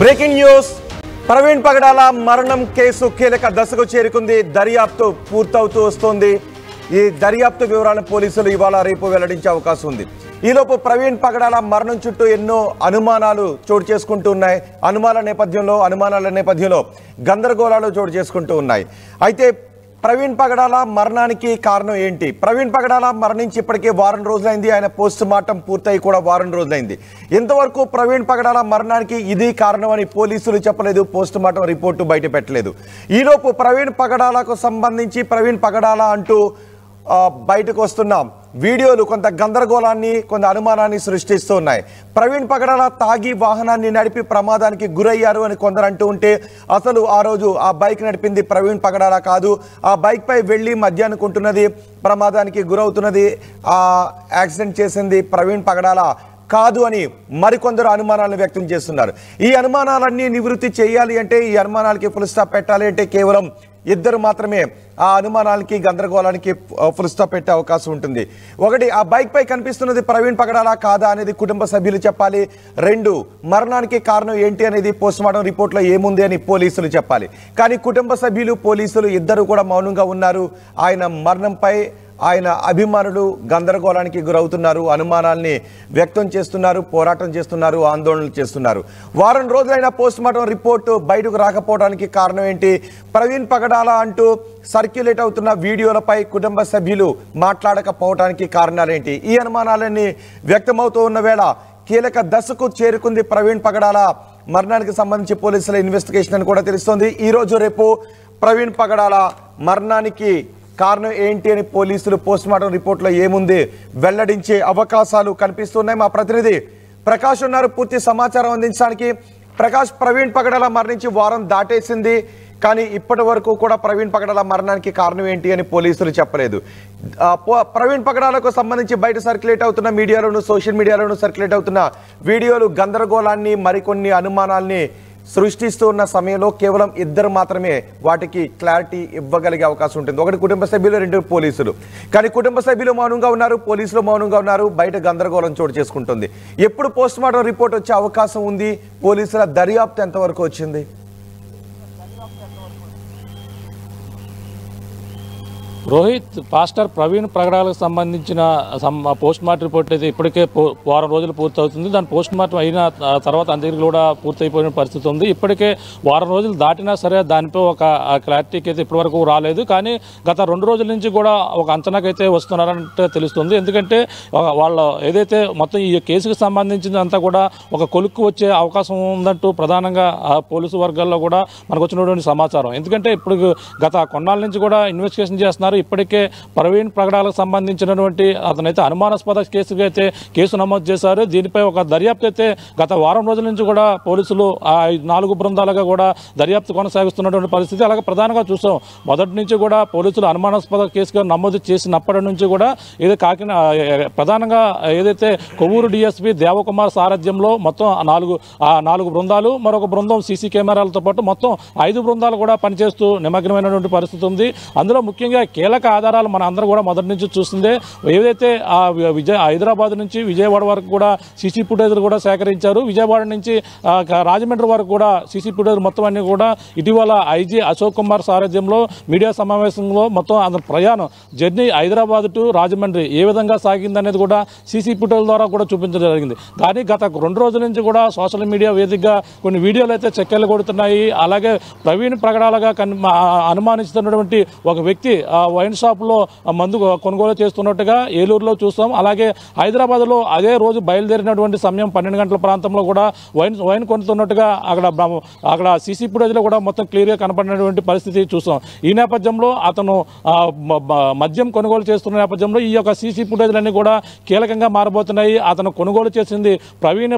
Breaking news Praveen పగడాల మరణం case కీలక దశకు చేరుకుంది. దర్యాప్తు పూర్తవుతూ వస్తోంది. ఈ దర్యాప్తు వివరాలను పోలీసులు ఇవాళ రేపు వెల్లడించే అవకాశం ఉంది. ఈలోపు ప్రవీణ్ పగడాల మరణం చుట్టూ ఎన్నో అనుమానాలు చోటు చేసుకుంటూ ఉన్నాయి. అనుమానాల నేపథ్యంలో గందరగోళాలు చోటు చేసుకుంటూ ఉన్నాయి. అయితే ప్రవీణ్ పగడాల మరణానికి కారణం ఏంటి? ప్రవీణ్ పగడాల మరణించి ఇప్పటికే వారం రోజులైంది. ఆయన పోస్ట్ మార్టం పూర్తయి కూడా వారం రోజులైంది. ఇంతవరకు ప్రవీణ్ పగడాల మరణానికి ఇది కారణం అని పోలీసులు చెప్పలేదు. పోస్ట్ మార్టం రిపోర్టు బయట పెట్టలేదు. ఈలోపు ప్రవీణ్ పగడాలకు సంబంధించి ప్రవీణ్ పగడాల అంటూ బయటకు వస్తున్న వీడియోలు కొంత గందరగోళాన్ని, కొంత అనుమానాన్ని సృష్టిస్తూ ఉన్నాయి. ప్రవీణ్ పగడాల తాగి వాహనాన్ని నడిపి ప్రమాదానికి గురయ్యారు అని కొందరు అంటూ ఉంటే, అసలు ఆ రోజు ఆ బైక్ నడిపింది ప్రవీణ్ పగడాల కాదు. ఆ బైక్ పై వెళ్ళి మధ్యాహ్నం కొంటున్నది, ప్రమాదానికి గురవుతున్నది, ఆ యాక్సిడెంట్ చేసింది ప్రవీణ్ పగడాల కాదు అని మరికొందరు అనుమానాలను వ్యక్తం చేస్తున్నారు. ఈ అనుమానాలన్నీ నివృత్తి చేయాలి అంటే, ఈ అనుమానాలకి ఫుల్ స్టాప్ పెట్టాలి అంటే కేవలం ఇద్దరు మాత్రమే ఆ అనుమానాలకి, గందరగోళానికి ఫుల్ స్టాప్ పెట్టే అవకాశం ఉంటుంది. ఒకటి, ఆ బైక్ పై కనిపిస్తున్నది ప్రవీణ్ పగడాల కాదా అనేది కుటుంబ సభ్యులు చెప్పాలి. రెండు, మరణానికి కారణం ఏంటి అనేది పోస్ట్ మార్టం రిపోర్ట్లో ఏముంది అని పోలీసులు చెప్పాలి. కానీ కుటుంబ సభ్యులు, పోలీసులు ఇద్దరు కూడా మౌనంగా ఉన్నారు. ఆయన మరణంపై ఆయన అభిమానులు గందరగోళానికి గురవుతున్నారు, అనుమానాల్ని వ్యక్తం చేస్తున్నారు, పోరాటం చేస్తున్నారు, ఆందోళనలు చేస్తున్నారు. వారం రోజులైన పోస్ట్ మార్టం రిపోర్టు బయటకు రాకపోవడానికి కారణం ఏంటి? ప్రవీణ్ పగడాల అంటూ సర్క్యులేట్ అవుతున్న వీడియోలపై కుటుంబ సభ్యులు మాట్లాడకపోవడానికి కారణాలేంటి? ఈ అనుమానాలన్నీ వ్యక్తమవుతూ ఉన్న వేళ కీలక దశకు చేరుకుంది ప్రవీణ్ పగడాల మరణానికి సంబంధించి పోలీసుల ఇన్వెస్టిగేషన్ అని కూడా తెలుస్తోంది. ఈరోజు రేపు ప్రవీణ్ పగడాల మరణానికి కారణం ఏంటి అని పోలీసులు పోస్ట్ మార్టం రిపోర్ట్లో ఏముంది వెల్లడించే అవకాశాలు కనిపిస్తున్నాయి. మా ప్రతినిధి ప్రకాష్ ఉన్నారు పూర్తి సమాచారం అందించడానికి. ప్రకాష్, ప్రవీణ్ పగడాల మరణించి వారం దాటేసింది, కానీ ఇప్పటి వరకు కూడా ప్రవీణ్ పగడాల మరణానికి కారణం ఏంటి అని పోలీసులు చెప్పలేదు. ప్రవీణ్ పగడాలకు సంబంధించి బయట సర్క్యులేట్ అవుతున్న మీడియాలోను, సోషల్ మీడియాలోను సర్క్యులేట్ అవుతున్న వీడియోలు గందరగోళాన్ని, మరికొన్ని అనుమానాల్ని సృష్టిస్తూ ఉన్న సమయంలో కేవలం ఇద్దరు మాత్రమే వాటికి క్లారిటీ ఇవ్వగలిగే అవకాశం ఉంటుంది. ఒకటి కుటుంబ సభ్యులు, రెండు పోలీసులు. కానీ కుటుంబ సభ్యులు మౌనంగా ఉన్నారు, పోలీసులు మౌనంగా ఉన్నారు. బయట గందరగోళం చోటు చేసుకుంటుంది. ఎప్పుడు పోస్ట్ మార్టం రిపోర్ట్ వచ్చే అవకాశం ఉంది? పోలీసుల దర్యాప్తు ఎంతవరకు వచ్చింది? రోహిత్, పాస్టర్ ప్రవీణ్ పగడాలకు సంబంధించిన పోస్ట్ మార్టం రిపోర్ట్ అయితే ఇప్పటికే వారం రోజులు పూర్తవుతుంది. దాని పోస్ట్ మార్టం అయిన తర్వాత అంత్యక్రియలు కూడా పూర్తయిపోయిన పరిస్థితి ఉంది. ఇప్పటికే వారం రోజులు దాటినా సరే దానిపై ఒక క్లారిటీకి అయితే ఇప్పటివరకు రాలేదు. కానీ గత 2 రోజుల నుంచి కూడా ఒక అంచనాకైతే వస్తున్నారంటే తెలుస్తుంది. ఎందుకంటే వాళ్ళ ఏదైతే మొత్తం ఈ కేసుకు సంబంధించినంతా కూడా ఒక కొలుక్కు వచ్చే అవకాశం ఉందంటూ ప్రధానంగా పోలీసు వర్గాల్లో కూడా మనకు వచ్చినటువంటి సమాచారం. ఎందుకంటే ఇప్పుడు గత కొన్నాళ్ళ నుంచి కూడా ఇన్వెస్టిగేషన్ చేస్తున్నారు. ఇప్పటికే ప్రవీణ్ పగడాలకు సంబంధించినటువంటి అతనైతే అనుమానాస్పద కేసుగా అయితే కేసు నమోదు చేశారు. దీనిపై ఒక దర్యాప్తు అయితే గత వారం రోజుల నుంచి కూడా పోలీసులు 4 బృందాలుగా కూడా దర్యాప్తు కొనసాగిస్తున్నటువంటి పరిస్థితి. అలాగే ప్రధానంగా చూసాం, మొదటి నుంచి కూడా పోలీసులు అనుమానాస్పద కేసుగా నమోదు చేసినప్పటి నుంచి కూడా ఏదో ప్రధానంగా ఏదైతే కొవ్వూరు డిఎస్పీ దేవకుమార్ సారథ్యంలో మొత్తం 4 బృందాలు, మరొక బృందం సీసీ కెమెరాలతో పాటు మొత్తం 5 బృందాలు కూడా పనిచేస్తూ నిమగ్నమైనటువంటి పరిస్థితి ఉంది. అందులో ముఖ్యంగా కీలక ఆధారాలు మన అందరూ కూడా మొదటి నుంచి చూస్తుందే. ఏదైతే హైదరాబాద్ నుంచి విజయవాడ వరకు కూడా సీసీ ఫుటేజ్లు కూడా సేకరించారు. విజయవాడ నుంచి రాజమండ్రి వరకు కూడా సీసీ ఫుటేజ్ మొత్తం అన్ని కూడా ఇటీవల ఐజీ అశోక్ కుమార్ సారథ్యంలో మీడియా సమావేశంలో మొత్తం అతని ప్రయాణం జర్నీ హైదరాబాద్ టు రాజమండ్రి ఏ విధంగా సాగింది అనేది కూడా సీసీ ఫుటేజ్ ద్వారా కూడా చూపించడం జరిగింది. కానీ గత 2 రోజుల నుంచి కూడా సోషల్ మీడియా వేదికగా కొన్ని వీడియోలు అయితే చెక్కెలు కొడుతున్నాయి. అలాగే ప్రవీణ్ పగడాలగా అనుమానిస్తున్నటువంటి ఒక వ్యక్తి వైన్ షాప్లో మందు కొనుగోలు చేస్తున్నట్టుగా ఏలూరులో చూస్తాం. అలాగే హైదరాబాద్లో అదే రోజు బయలుదేరినటువంటి సమయం 12 గంటల ప్రాంతంలో కూడా వైన్ కొనుతున్నట్టుగా అక్కడ సీసీ ఫుటేజ్లో కూడా మొత్తం క్లియర్గా కనపడినటువంటి పరిస్థితి చూస్తాం. ఈ నేపథ్యంలో అతను మద్యం కొనుగోలు చేస్తున్న నేపథ్యంలో ఈ యొక్క సీసీ ఫుటేజ్లన్నీ కూడా కీలకంగా మారబోతున్నాయి. అతను కొనుగోలు చేసింది ప్రవీణ్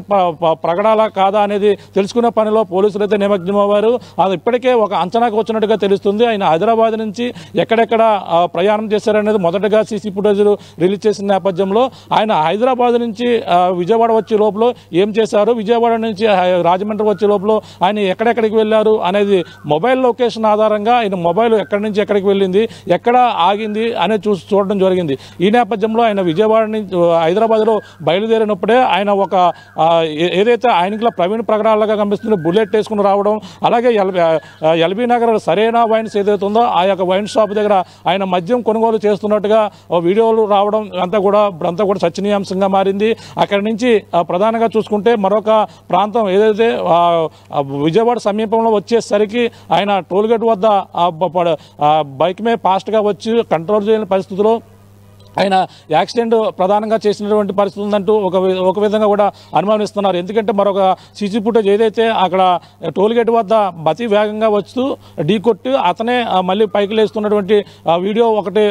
పగడాల కాదా అనేది తెలుసుకునే పనిలో పోలీసులు అయితే నిమగ్నమయ్యారు. అది ఇప్పటికే ఒక అంచనాకు వచ్చినట్టుగా తెలుస్తుంది. ఆయన హైదరాబాద్ నుంచి ఎక్కడెక్కడ ప్రయాణం చేశారనేది మొదటగా సీసీ ఫుటేజ్ రిలీజ్ చేసిన నేపథ్యంలో ఆయన హైదరాబాద్ నుంచి విజయవాడ వచ్చే లోపల ఏం చేశారు, విజయవాడ నుంచి రాజమండ్రి వచ్చే లోపల ఆయన ఎక్కడెక్కడికి వెళ్ళారు అనేది మొబైల్ లొకేషన్ ఆధారంగా ఆయన మొబైల్ ఎక్కడి నుంచి ఎక్కడికి వెళ్ళింది, ఎక్కడ ఆగింది అనేది చూడడం జరిగింది. ఈ నేపథ్యంలో ఆయన విజయవాడ నుంచి హైదరాబాద్లో బయలుదేరినప్పుడే ఆయన ఒక ఏదైతే ఆయనకి ప్రవీణ్ ప్రగడాలుగా కనిపిస్తుందో బుల్లెట్ వేసుకుని రావడం, అలాగే ఎల్బీ నగర్ సరైన వైన్స్ ఏదైతే ఉందో ఆ యొక్క వైన్ షాప్ దగ్గర ఆయన మద్యం కొనుగోలు చేస్తున్నట్టుగా వీడియోలు రావడం అంతా కూడా చర్చనీయాంశంగా మారింది. అక్కడి నుంచి ప్రధానంగా చూసుకుంటే మరొక ప్రాంతం ఏదైతే విజయవాడ సమీపంలో వచ్చేసరికి ఆయన టోల్గేట్ వద్ద బైక్ మీద ఫాస్ట్గా వచ్చి కంట్రోల్ చేయని పరిస్థితిలో ఆయన యాక్సిడెంట్ ప్రధానంగా చేసినటువంటి పరిస్థితి ఉందంటూ ఒక విధంగా కూడా అనుమానిస్తున్నారు. ఎందుకంటే మరొక సీసీ ఫుటేజ్ ఏదైతే అక్కడ టోల్గేట్ వద్ద అతి వేగంగా వస్తూ ఢీకొట్టి అతనే మళ్ళీ పైకి లేస్తున్నటువంటి వీడియో ఒకటి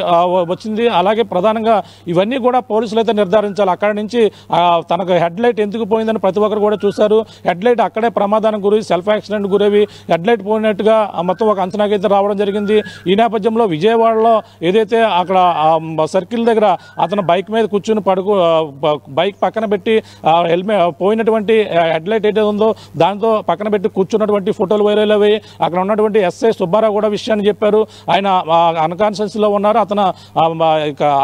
వచ్చింది. అలాగే ప్రధానంగా ఇవన్నీ కూడా పోలీసులు అయితే నిర్ధారించాలి. అక్కడి నుంచి తనకు హెడ్ లైట్ ఎందుకు పోయిందని ప్రతి ఒక్కరు కూడా చూశారు. హెడ్ లైట్ అక్కడే ప్రమాదానికి గురి సెల్ఫ్ యాక్సిడెంట్ గురవి హెడ్ లైట్ పోయినట్టుగా మొత్తం ఒక అంచనాకైతే రావడం జరిగింది. ఈ నేపథ్యంలో విజయవాడలో ఏదైతే అక్కడ సర్కిల్ దగ్గర అతను బైక్ మీద కూర్చుని బైక్ పక్కన పెట్టి హెల్మెట్ పోయినటువంటి హెడ్ లైట్ ఏదైతే ఉందో దాంతో పక్కన పెట్టి కూర్చున్నటువంటి ఫోటోలు వైరల్ అయ్యాయి. అక్కడ ఉన్నటువంటి ఎస్ఐ సుబ్బారావు కూడా విషయాన్ని చెప్పారు. ఆయన అన్కాన్షియస్లో ఉన్నారు, అతను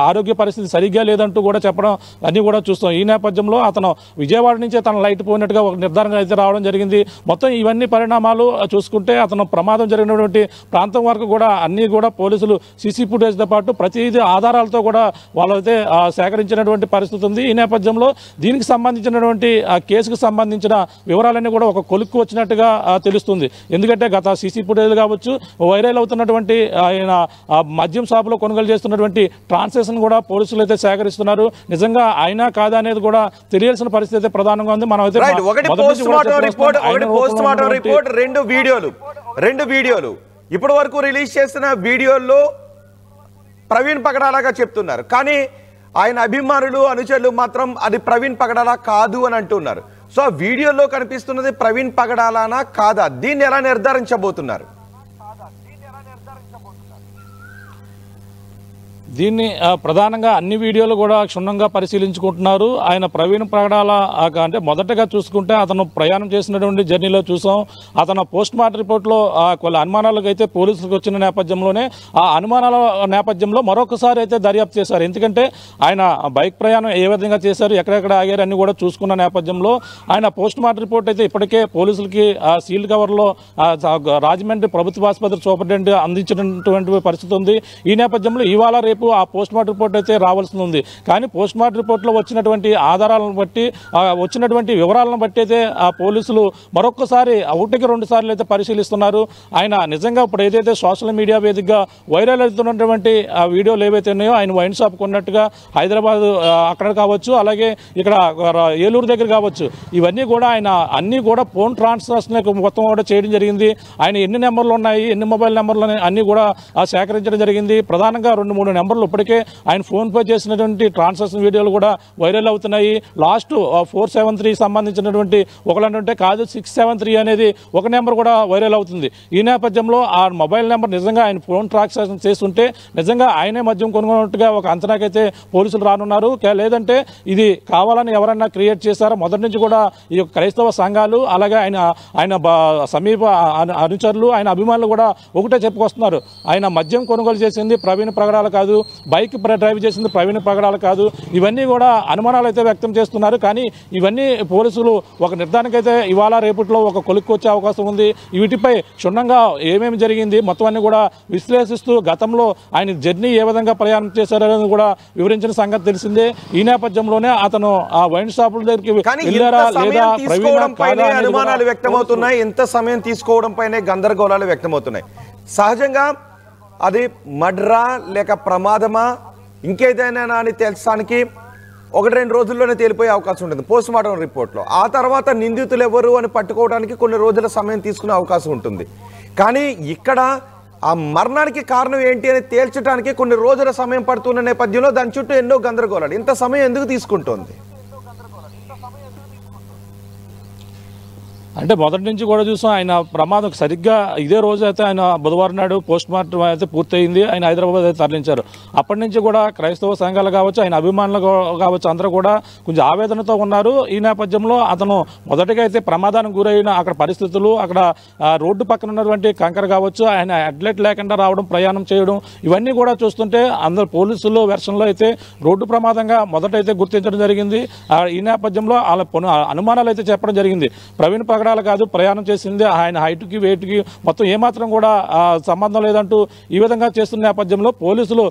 ఆరోగ్య పరిస్థితి సరిగ్గా లేదంటూ కూడా చెప్పడం అన్నీ కూడా చూస్తాం. ఈ నేపథ్యంలో అతను విజయవాడ నుంచే తన లైట్ పోయినట్టుగా ఒక నిర్ధారణ అయితే రావడం జరిగింది. మొత్తం ఇవన్నీ పరిణామాలు చూసుకుంటే అతను ప్రమాదం జరిగినటువంటి ప్రాంతం వరకు కూడా అన్నీ కూడా పోలీసులు సీసీ ఫుటేజ్తో పాటు ప్రతిదీ ఆధారాలతో కూడా వాళ్ళైతే సేకరించినటువంటి పరిస్థితి ఉంది. ఈ నేపథ్యంలో దీనికి సంబంధించినటువంటి కేసుకు సంబంధించిన వివరాలన్నీ కూడా ఒక కొలుక్కు వచ్చినట్టుగా తెలుస్తుంది. ఎందుకంటే గత సీసీ ఫుటేజ్ కావచ్చు, వైరల్ అవుతున్నటువంటి ఆయన మద్యం షాపులో కొనుగోలు చేస్తున్నటువంటి ట్రాన్సాక్షన్ కూడా పోలీసులు అయితే సేకరిస్తున్నారు. నిజంగా అయినా కాదా అనేది కూడా తెలియాల్సిన పరిస్థితి అయితే ప్రధానంగా ఉంది. మనం అయితే రెండు వీడియోలు ఇప్పటి వరకు రిలీజ్ చేసిన వీడియోల్లో ప్రవీణ్ పగడాలాగా చెప్తున్నారు, కానీ ఆయన అభిమానులు అనుచరులు మాత్రం అది ప్రవీణ్ పగడాలా కాదు అని అంటున్నారు. సో ఆ వీడియోలో కనిపిస్తున్నది ప్రవీణ్ పగడాలానా కాదా, దీన్ని ఎలా నిర్ధారించబోతున్నారు? దీన్ని ప్రధానంగా అన్ని వీడియోలు కూడా క్షుణ్ణంగా పరిశీలించుకుంటున్నారు. ఆయన ప్రవీణ్ ప్రగడాల అంటే మొదటగా చూసుకుంటే అతను ప్రయాణం చేసినటువంటి జర్నీలో చూసాం. అతను పోస్ట్ మార్టం రిపోర్ట్లో కొన్ని అనుమానాలకు అయితే పోలీసులకు వచ్చిన నేపథ్యంలోనే ఆ అనుమానాల నేపథ్యంలో మరొకసారి అయితే దర్యాప్తు చేశారు. ఎందుకంటే ఆయన బైక్ ప్రయాణం ఏ విధంగా చేశారు, ఎక్కడెక్కడ ఆగారు అన్ని కూడా చూసుకున్న నేపథ్యంలో ఆయన పోస్ట్ మార్టం రిపోర్ట్ అయితే ఇప్పటికే పోలీసులకి సీల్డ్ కవర్లో రాజమండ్రి ప్రభుత్వ ఆసుపత్రి సూపరింటెండెంట్ అందించినటువంటి పరిస్థితి ఉంది. ఈ నేపథ్యంలో ఇవాళ రేపు ఆ పోస్ట్ మార్టం రిపోర్ట్ అయితే రావాల్సి ఉంది. కానీ పోస్ట్ మార్టం రిపోర్ట్లో వచ్చినటువంటి ఆధారాలను బట్టి వచ్చినటువంటి వివరాలను బట్టి అయితే ఆ పోలీసులు మరొకసారి ఒకటికి 2 సార్లు అయితే పరిశీలిస్తున్నారు. ఆయన నిజంగా ఇప్పుడు ఏదైతే సోషల్ మీడియా వేదికగా వైరల్ అవుతున్నటువంటి వీడియోలు ఏవైతే ఉన్నాయో ఆయన వైన్ షాప్ కొన్నట్టుగా హైదరాబాద్ అక్కడ కావచ్చు, అలాగే ఇక్కడ ఏలూరు దగ్గర కావచ్చు, ఇవన్నీ కూడా ఆయన అన్నీ కూడా ఫోన్ ట్రాన్సాక్షన్ మొత్తం కూడా చేయడం జరిగింది. ఆయన ఎన్ని నెంబర్లు ఉన్నాయి, ఎన్ని మొబైల్ నెంబర్లు అన్నీ కూడా సేకరించడం జరిగింది. ప్రధానంగా 2-3 నెంబర్లు ఇప్పటికే ఆయన ఫోన్పే చేసినటువంటి ట్రాన్సాక్షన్ వీడియోలు కూడా వైరల్ అవుతున్నాయి. లాస్ట్ 473 సంబంధించినటువంటి ఒకలంటే కాదు 673 అనేది ఒక నెంబర్ కూడా వైరల్ అవుతుంది. ఈ నేపథ్యంలో ఆ మొబైల్ నెంబర్ నిజంగా ఆయన ఫోన్ ట్రాన్సాక్షన్ చేస్తుంటే నిజంగా ఆయనే మద్యం కొనుగొన్నట్టుగా ఒక అంచనాకైతే పోలీసులు రానున్నారు. లేదంటే ఇది కావాలని ఎవరైనా క్రియేట్ చేశారో మొదటి నుంచి కూడా ఈ క్రైస్తవ సంఘాలు అలాగే ఆయన సమీప అనుచరులు ఆయన అభిమానులు కూడా ఒకటే చెప్పుకొస్తున్నారు, ఆయన మద్యం కొనుగోలు చేసింది ప్రవీణ్ ప్రగడాల కాదు, బైక్ డ్రైవ్ చేసింది ప్రవీణ్ ప్రగడాలు కాదు. ఇవన్నీ కూడా అనుమానాలు అయితే వ్యక్తం చేస్తున్నారు. కానీ ఇవన్నీ పోలీసులు ఒక నిర్ధారణకైతే ఇవాళ రేపట్లో ఒక కొలుక్కు వచ్చే అవకాశం ఉంది. వీటిపై క్షుణ్ణంగా ఏమేమి జరిగింది మొత్తం అన్ని కూడా విశ్లేషిస్తూ గతంలో ఆయన జర్నీ ఏ విధంగా ప్రయాణం చేశారని కూడా వివరించిన సంగతి తెలిసిందే. ఈ నేపథ్యంలోనే అతను ఆ వైన్ షాపుల దగ్గరికి వెళ్ళారా లేదా అనుమానాలు వ్యక్తమవుతున్నాయి. ఎంత సమయం తీసుకోవడం పైనే గందరగోళాలు వ్యక్తమవుతున్నాయి. సహజంగా అది మర్డరా లేక ప్రమాదమా ఇంకేదైనా అని తెలుసానికి 1-2 రోజుల్లోనే తేలిపోయే అవకాశం ఉంటుంది పోస్ట్ మార్టం రిపోర్ట్లో. ఆ తర్వాత నిందితులు ఎవరు అని పట్టుకోవడానికి కొన్ని రోజుల సమయం తీసుకునే అవకాశం ఉంటుంది. కానీ ఇక్కడ ఆ మరణానికి కారణం ఏంటి అని తేల్చడానికి కొన్ని రోజుల సమయం పడుతున్న నేపథ్యంలో దాని చుట్టూ ఎన్నో గందరగోళాలు. ఇంత సమయం ఎందుకు తీసుకుంటోంది? అంటే మొదటి నుంచి కూడా చూసాం ఆయన ప్రమాదం సరిగ్గా ఇదే రోజు అయితే ఆయన బుధవారం నాడు పోస్ట్ మార్టం అయితే పూర్తయింది. ఆయన హైదరాబాద్ అయితే తరలించారు. అప్పటి నుంచి కూడా క్రైస్తవ సంఘాలు కావచ్చు, ఆయన అభిమానులు కావచ్చు, అందరూ కూడా కొంచెం ఆవేదనతో ఉన్నారు. ఈ నేపథ్యంలో అతను మొదటిగా అయితే ప్రమాదానికి గురైన అక్కడ పరిస్థితులు, అక్కడ రోడ్డు పక్కన ఉన్నటువంటి కంకర కావచ్చు, ఆయన అడ్లెట్ లేకుండా రావడం, ప్రయాణం చేయడం, ఇవన్నీ కూడా చూస్తుంటే అందరు పోలీసులు వెర్షన్లో అయితే రోడ్డు ప్రమాదంగా మొదటైతే గుర్తించడం జరిగింది. ఈ నేపథ్యంలో వాళ్ళ అనుమానాలు అయితే చెప్పడం జరిగింది. ప్రవీణ్ పగడాల కాదు ప్రయాణం చేసింది, ఆయన హైట్కి వెయిట్కి మొత్తం ఏమాత్రం కూడా సంబంధం లేదంటూ ఈ విధంగా చేస్తున్న నేపథ్యంలో పోలీసులు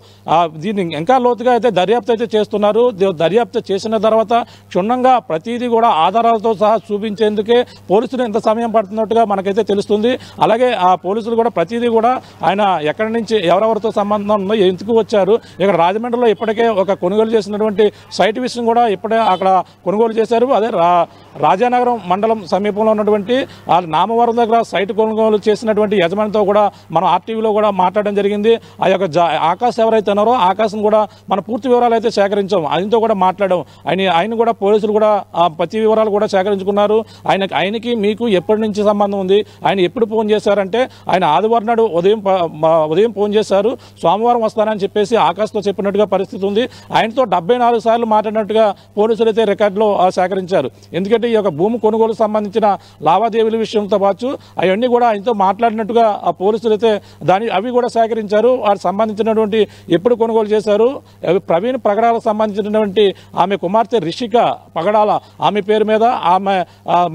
దీన్ని ఇంకా లోతుగా అయితే దర్యాప్తు అయితే చేస్తున్నారు. దర్యాప్తు చేసిన తర్వాత క్షుణ్ణంగా ప్రతిదీ కూడా ఆధారాలతో సహా చూపించేందుకే పోలీసులు ఇంత సమయం పడుతున్నట్టుగా మనకైతే తెలుస్తుంది. అలాగే ఆ పోలీసులు కూడా ప్రతిదీ కూడా ఆయన ఎక్కడి నుంచి ఎవరెవరితో సంబంధం ఉందో, ఎందుకు వచ్చారు, ఇక్కడ రాజమండ్రిలో ఇప్పటికే ఒక కొనుగోలు చేసినటువంటి సైట్ విషయం కూడా ఇప్పుడే అక్కడ కొనుగోలు చేశారు. అదే రాజానగరం మండలం సమీపంలో ఉన్నటువంటి నామవరం దగ్గర సైట్ కొనుగోలు చేసినటువంటి యజమానితో కూడా మనం ఆర్టీవీలో కూడా మాట్లాడడం జరిగింది. ఆ యొక్క ఆకాశ్ ఎవరైతే ఉన్నారో ఆకాశం కూడా మన పూర్తి వివరాలు అయితే సేకరించాం. ఆయనతో కూడా మాట్లాడాం. ఆయన కూడా పోలీసులు కూడా ప్రతి వివరాలు కూడా సేకరించుకున్నారు. ఆయనకి మీకు ఎప్పటి నుంచి సంబంధం ఉంది, ఆయన ఎప్పుడు ఫోన్ చేశారంటే ఆయన ఆదివారం నాడు ఉదయం ఫోన్ చేశారు, సోమవారం వస్తానని చెప్పేసి ఆకాశ్తో చెప్పినట్టుగా పరిస్థితి ఉంది. ఆయనతో 74 సార్లు మాట్లాడినట్టుగా పోలీసులు అయితే రికార్డులో సేకరించారు. ఎందుకంటే ఈ యొక్క భూమి కొనుగోలు సంబంధించిన లావాదేవీల విషయంతో పాటు అవన్నీ కూడా ఆయనతో మాట్లాడినట్టుగా ఆ పోలీసులు అయితే అవి కూడా సేకరించారు. వారికి సంబంధించినటువంటి ఎప్పుడు కొనుగోలు చేశారు, ప్రవీణ్ పగడాలకు సంబంధించినటువంటి ఆమె కుమార్తె రిషిక పగడాల ఆమె పేరు మీద, ఆమె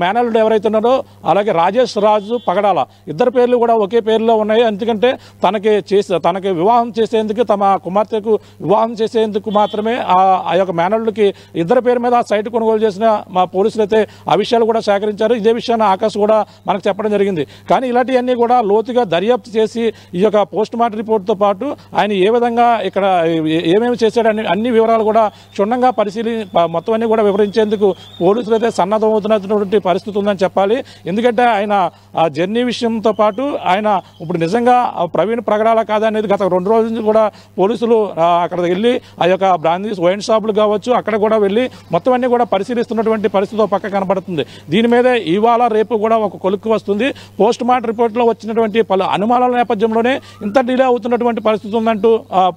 మేనల్లుడు ఎవరైతే ఉన్నారో అలాగే రాజేష్ రాజు పగడాల ఇద్దరు పేర్లు కూడా ఒకే పేరులో ఉన్నాయి. ఎందుకంటే తనకి వివాహం చేసేందుకు, తమ కుమార్తెకు వివాహం చేసేందుకు మాత్రమే ఆ యొక్క మేనల్లుడికి ఇద్దరు పేరు మీద ఆ సైట్ కొనుగోలు చేసిన మా పోలీసులు అయితే ఆ విషయాలు కూడా సేకరించారు. ఇదే విషయాన్ని ఆకాశ్ కూడా మనకు చెప్పడం జరిగింది. కానీ ఇలాంటివన్నీ కూడా లోతుగా దర్యాప్తు చేసి ఈ యొక్క పోస్ట్ మార్టం రిపోర్ట్తో పాటు ఆయన ఏ విధంగా ఇక్కడ ఏమేమి చేశాడని అన్ని వివరాలు కూడా క్షుణ్ణంగా మొత్తం అన్ని కూడా వివరించేందుకు పోలీసులు అయితే సన్నద్ధమవుతున్నటువంటి పరిస్థితి ఉందని చెప్పాలి. ఎందుకంటే ఆయన ఆ జర్నీ విషయంతో పాటు ఆయన ఇప్పుడు నిజంగా ప్రవీణ్ పగడాల కాదా అనేది గత 2 రోజుల నుంచి కూడా పోలీసులు అక్కడ వెళ్ళి ఆ యొక్క బ్రాందీ వైన్ షాపులు కావచ్చు అక్కడ కూడా వెళ్ళి మొత్తం అన్ని కూడా పరిశీలిస్తున్నటువంటి పరిస్థితి పక్క కనబడుతుంది. దీని మీదే ఇవాళ రేపు కూడా ఒక కొలుక్కు వస్తుంది. పోస్ట్ మార్టం రిపోర్ట్లో వచ్చినటువంటి పలు అనుమానాల నేపథ్యంలోనే ఇంత డిలే అవుతున్నటువంటి పరిస్థితి ఉందంటూ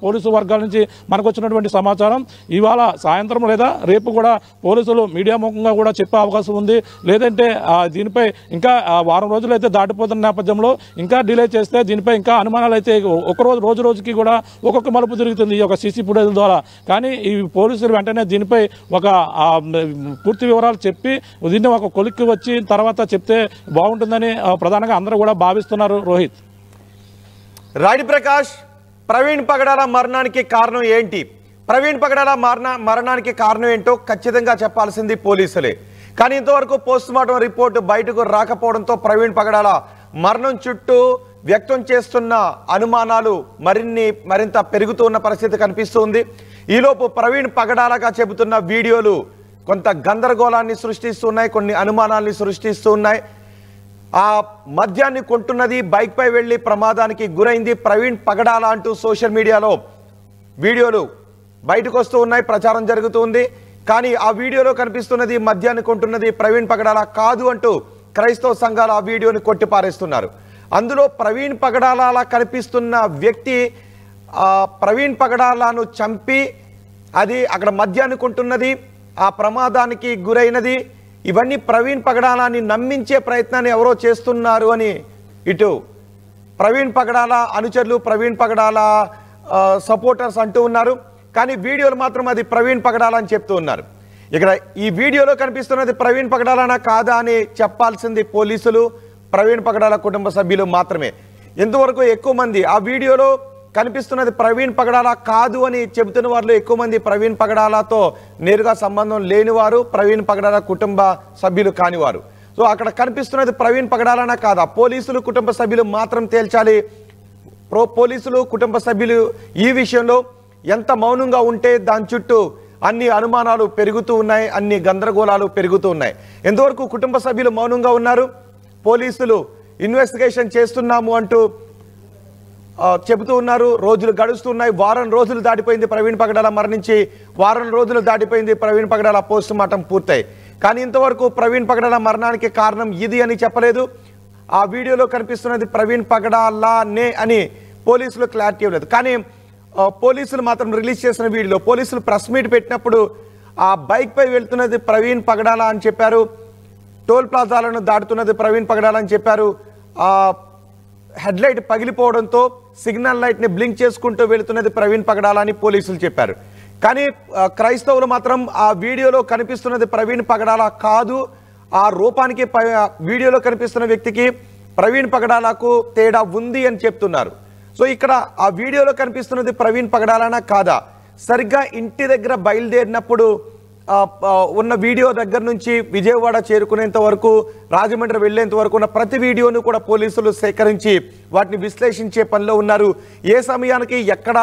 పోలీసు వర్గాల నుంచి మనకు వచ్చినటువంటి సమాచారం. ఇవాళ సాయంత్రం లేదా రేపు కూడా పోలీసులు మీడియా ముఖంగా కూడా చెప్పే అవకాశం ఉంది. లేదంటే దీనిపై ఇంకా వారం రోజులు అయితే దాటిపోతున్న నేపథ్యంలో ఇంకా డిలే చేస్తే దీనిపై ఇంకా అనుమానాలు అయితే రోజు రోజుకి కూడా ఒక్కొక్క మలుపు తిరుగుతుంది ఈ యొక్క సీసీ ఫుటేజ్ ద్వారా. కానీ ఈ పోలీసులు వెంటనే దీనిపై ఒక పూర్తి వివరాలు చెప్పి దీన్ని ఒక కొలిక్కి వచ్చి తర్వాత చెప్తే బాగుంటుందని ప్రధానంగా అందరూ కూడా భావిస్తున్నారు. రోహిత్, రాడి ప్రకాష్, ప్రవీణ్ పగడాల మరణానికి కారణం ఏంటి? ప్రవీణ్ పగడాల మరణానికి కారణం ఏంటో ఖచ్చితంగా చెప్పాల్సింది పోలీసులే. కానీ ఇంతవరకు పోస్ట్ మార్టం రిపోర్టు బయటకు రాకపోవడంతో ప్రవీణ్ పగడాల మరణం చుట్టూ వ్యక్తం చేస్తున్న అనుమానాలు మరింత పెరుగుతూ ఉన్న పరిస్థితి కనిపిస్తుంది. ఈలోపు ప్రవీణ్ పగడాలగా చెబుతున్న వీడియోలు కొంత గందరగోళాన్ని సృష్టిస్తున్నాయి, కొన్ని అనుమానాల్ని సృష్టిస్తున్నాయి. ఆ మద్యాన్ని కొంటున్నది, బైక్ పై వెళ్లి ప్రమాదానికి గురైంది ప్రవీణ్ పగడాల అంటూ సోషల్ మీడియాలో వీడియోలు బయటకు వస్తూ ఉన్నాయి, ప్రచారం జరుగుతుంది. కానీ ఆ వీడియోలో కనిపిస్తున్నది మద్యాన్ని కొంటున్నది ప్రవీణ్ పగడాల కాదు అంటూ క్రైస్తవ సంఘాలు ఆ వీడియోని కొట్టిపారేస్తున్నారు. అందులో ప్రవీణ్ పగడాల కనిపిస్తున్న వ్యక్తి ప్రవీణ్ పగడాలను చంపి అది అక్కడ మద్యాన్ని కొంటున్నది, ఆ ప్రమాదానికి గురైనది, ఇవన్నీ ప్రవీణ్ పగడాలని నమ్మించే ప్రయత్నాన్ని ఎవరో చేస్తున్నారు అని ఇటు ప్రవీణ్ పగడాల అనుచరులు, ప్రవీణ్ పగడాల సపోర్టర్స్ అంటూ ఉన్నారు. కానీ వీడియోలు మాత్రం అది ప్రవీణ్ పగడాల అని చెప్తూ ఉన్నారు. ఇక్కడ ఈ వీడియోలో కనిపిస్తున్నది ప్రవీణ్ పగడాలనా కాదా అని చెప్పాల్సింది పోలీసులు, ప్రవీణ్ పగడాల కుటుంబ సభ్యులు మాత్రమే. ఎంతవరకు ఎక్కువ మంది ఆ వీడియోలో కనిపిస్తున్నది ప్రవీణ్ పగడాల కాదు అని చెబుతున్న వాళ్ళు ఎక్కువ మంది ప్రవీణ్ పగడాలతో నేరుగా సంబంధం లేనివారు, ప్రవీణ్ పగడాల కుటుంబ సభ్యులు కానివారు. సో అక్కడ కనిపిస్తున్నది ప్రవీణ్ పగడాలనా కాదా పోలీసులు, కుటుంబ సభ్యులు మాత్రం తేల్చాలి. పోలీసులు, కుటుంబ సభ్యులు ఈ విషయంలో ఎంత మౌనంగా ఉంటే దాని చుట్టూ అన్ని అనుమానాలు పెరుగుతూ ఉన్నాయి, అన్ని గందరగోళాలు పెరుగుతూ ఉన్నాయి. ఎంతవరకు కుటుంబ సభ్యులు మౌనంగా ఉన్నారు, పోలీసులు ఇన్వెస్టిగేషన్ చేస్తున్నాము అంటూ చెబుతూ ఉన్నారు. రోజులు గడుస్తున్నాయి, వారం రోజులు దాటిపోయింది ప్రవీణ్ పగడాల మరణించి, వారం రోజులు దాటిపోయింది ప్రవీణ్ పగడాల పోస్ట్ మార్టం పూర్తయి. కానీ ఇంతవరకు ప్రవీణ్ పగడాల మరణానికి కారణం ఇది అని చెప్పలేదు. ఆ వీడియోలో కనిపిస్తున్నది ప్రవీణ్ పగడాలనే అని పోలీసులు క్లారిటీ ఇవ్వలేదు. కానీ పోలీసులు మాత్రం రిలీజ్ చేసిన వీడియోలో పోలీసులు ప్రెస్ మీట్ పెట్టినప్పుడు ఆ బైక్ పై వెళ్తున్నది ప్రవీణ్ పగడాల అని చెప్పారు. టోల్ ప్లాజాలను దాటుతున్నది ప్రవీణ్ పగడాల అని చెప్పారు. హెడ్ లైట్ పగిలిపోవడంతో సిగ్నల్ లైట్ ని బ్లింక్ చేసుకుంటూ వెళుతున్నది ప్రవీణ్ పగడాల అని పోలీసులు చెప్పారు. కానీ క్రైస్తవులు మాత్రం ఆ వీడియోలో కనిపిస్తున్నది ప్రవీణ్ పగడాల కాదు, ఆ రూపానికి వీడియోలో కనిపిస్తున్న వ్యక్తికి ప్రవీణ్ పగడాలకు తేడా ఉంది అని చెప్తున్నారు. సో ఇక్కడ ఆ వీడియోలో కనిపిస్తున్నది ప్రవీణ్ పగడాలనా కాదా? సరిగ్గా ఇంటి దగ్గర బయలుదేరినప్పుడు ఉన్న వీడియో దగ్గర నుంచి విజయవాడ చేరుకునేంత వరకు, రాజమండ్రి వెళ్లేంత వరకు ఉన్న ప్రతి వీడియోను కూడా పోలీసులు సేకరించి వాటిని విశ్లేషించే పనిలో ఉన్నారు. ఏ సమయానికి ఎక్కడ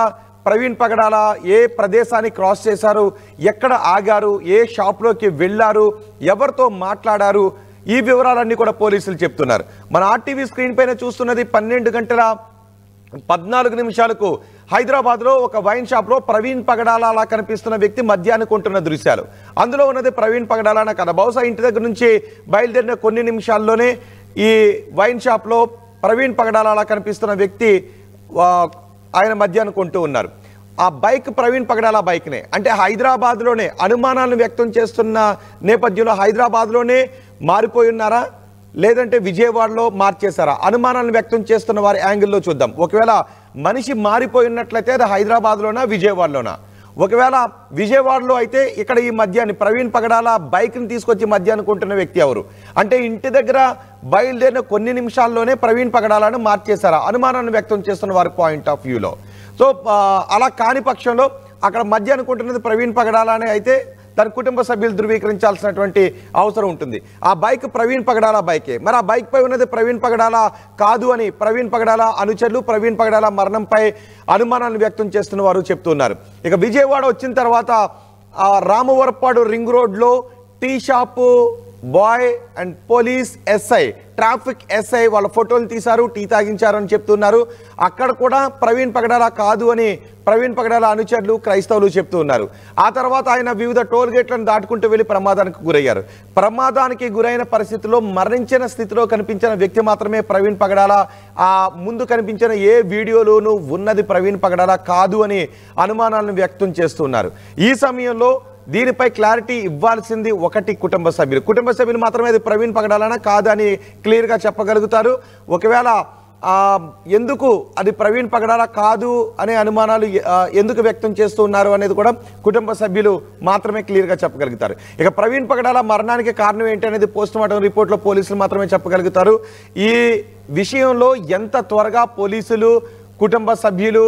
ప్రవీణ్ పగడాల ఏ ప్రదేశాన్ని క్రాస్ చేశారు, ఎక్కడ ఆగారు, ఏ షాప్లోకి వెళ్ళారు, ఎవరితో మాట్లాడారు, ఈ వివరాలన్నీ కూడా పోలీసులు చెప్తున్నారు. మన ఆర్టీవీ స్క్రీన్ పైన చూస్తున్నది 12:14 హైదరాబాద్లో ఒక వైన్ షాప్లో ప్రవీణ్ పగడాల అలా కనిపిస్తున్న వ్యక్తి మద్యాన్ని కొంటున్న దృశ్యాలు. అందులో ఉన్నది ప్రవీణ్ పగడాల కదా. బహుశా ఇంటి దగ్గర నుంచి బయలుదేరిన కొన్ని నిమిషాల్లోనే ఈ వైన్ షాప్లో ప్రవీణ్ పగడాల అలా కనిపిస్తున్న వ్యక్తి ఆయన మద్యాన్ని కొంటూ ఉన్నారు. ఆ బైక్ ప్రవీణ్ పగడాల బైక్నే. అంటే హైదరాబాద్లోనే అనుమానాలను వ్యక్తం చేస్తున్న నేపథ్యంలో హైదరాబాద్లోనే మారిపోయి ఉన్నారా, లేదంటే విజయవాడలో మార్చేశారా? అనుమానాలను వ్యక్తం చేస్తున్న వారి యాంగిల్లో చూద్దాం. ఒకవేళ మనిషి మారిపోయి ఉన్నట్లయితే అది హైదరాబాద్లోనా విజయవాడలోనా? ఒకవేళ విజయవాడలో అయితే ఇక్కడ ఈ మద్యాన్ని ప్రవీణ్ పగడాల బైక్ని తీసుకొచ్చి మద్యాన్ని కొంటున్న వ్యక్తి ఎవరు? అంటే ఇంటి దగ్గర బయలుదేరిన కొన్ని నిమిషాల్లోనే ప్రవీణ్ పగడాలను మార్చేశారా? అనుమానాన్ని వ్యక్తం చేస్తున్న వారి పాయింట్ ఆఫ్ వ్యూలో. సో అలా కాని పక్షంలో అక్కడ మద్యాన్ని కొంటున్నది ప్రవీణ్ పగడాలనే అయితే తన కుటుంబ సభ్యులు ధృవీకరించాల్సినటువంటి అవసరం ఉంటుంది. ఆ బైక్ ప్రవీణ్ పగడాల బైకే. మరి ఆ బైక్ పై ఉన్నది ప్రవీణ్ పగడాల కాదు అని ప్రవీణ్ పగడాల అనుచరులు ప్రవీణ్ పగడాల మరణంపై అనుమానాలను వ్యక్తం చేస్తున్న వారు చెప్తున్నారు. ఇక విజయవాడ వచ్చిన తర్వాత రామవరపాడు రింగ్ రోడ్లో tea shop boy and police SI, traffic SI వాళ్ళ ఫోటోలు తీశారు, టీ తాగించారు అని చెప్తున్నారు. అక్కడ కూడా ప్రవీణ్ పగడాల కాదు అని ప్రవీణ్ పగడాల అనుచరులు క్రైస్తవులు చెప్తూ ఉన్నారు. ఆ తర్వాత ఆయన వివిధ టోల్ గేట్లను దాటుకుంటూ వెళ్ళి ప్రమాదానికి గురయ్యారు. ప్రమాదానికి గురైన పరిస్థితిలో మరణించిన స్థితిలో కనిపించిన వ్యక్తి మాత్రమే ప్రవీణ్ పగడాల. ఆ ముందు కనిపించిన ఏ వీడియోలోనూ ఉన్నది ప్రవీణ్ పగడాల కాదు అని అనుమానాలను వ్యక్తం చేస్తున్నారు. ఈ సమయంలో దీనిపై క్లారిటీ ఇవ్వాల్సింది ఒకటి కుటుంబ సభ్యులు మాత్రమే అది ప్రవీణ్ పగడాలనా కాదని క్లియర్గా చెప్పగలుగుతారు. ఒకవేళ ఎందుకు అది ప్రవీణ్ పగడాల కాదు అనే అనుమానాలు ఎందుకు వ్యక్తం చేస్తూ ఉన్నారు అనేది కూడా కుటుంబ సభ్యులు మాత్రమే క్లియర్గా చెప్పగలుగుతారు. ఇక ప్రవీణ్ పగడాల మరణానికి కారణం ఏంటి అనేది పోస్టుమార్టం రిపోర్ట్లో పోలీసులు మాత్రమే చెప్పగలుగుతారు. ఈ విషయంలో ఎంత త్వరగా పోలీసులు కుటుంబ సభ్యులు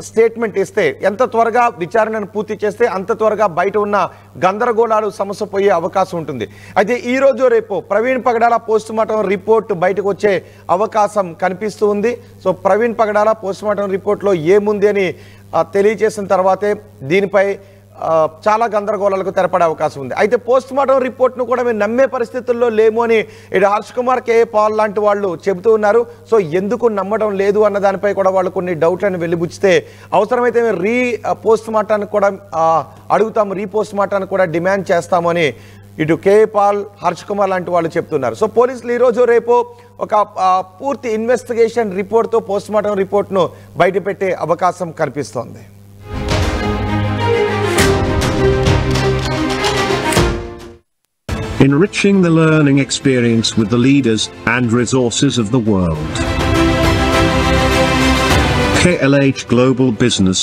స్టేట్మెంట్ ఇస్తే, ఎంత త్వరగా విచారణను పూర్తి చేస్తే అంత త్వరగా బయట ఉన్న గందరగోళాలు సమస్య పోయే అవకాశం ఉంటుంది. అయితే ఈ రోజు రేపు ప్రవీణ్ పగడాల పోస్టుమార్టం రిపోర్ట్ బయటకు వచ్చే అవకాశం కనిపిస్తూ ఉంది. సో ప్రవీణ్ పగడాల పోస్టుమార్టం రిపోర్ట్లో ఏముంది అని తెలియజేసిన తర్వాతే దీనిపై చాలా గందరగోళాలకు తెరపడే అవకాశం ఉంది. అయితే పోస్టుమార్టం రిపోర్ట్ను కూడా మేము నమ్మే పరిస్థితుల్లో లేము అని ఇటు హర్ష్ కుమార్, కే పాల్ లాంటి వాళ్ళు చెబుతూ ఉన్నారు. సో ఎందుకు నమ్మడం లేదు అన్న దానిపై కూడా వాళ్ళు కొన్ని డౌట్లను వెలిబుచ్చితే అవసరమైతే మేము పోస్టుమార్టానికి కూడా అడుగుతాము, రీపోస్టుమార్టానికి కూడా డిమాండ్ చేస్తాము అని ఇటు కే పాల్, హర్ష్ కుమార్ లాంటి వాళ్ళు చెప్తున్నారు. సో పోలీసులు ఈరోజు రేపు ఒక పూర్తి ఇన్వెస్టిగేషన్ రిపోర్ట్తో పోస్టుమార్టం రిపోర్ట్ను బయటపెట్టే అవకాశం కనిపిస్తోంది. Enriching the learning experience with the leaders and resources of the world. KLH Global Business.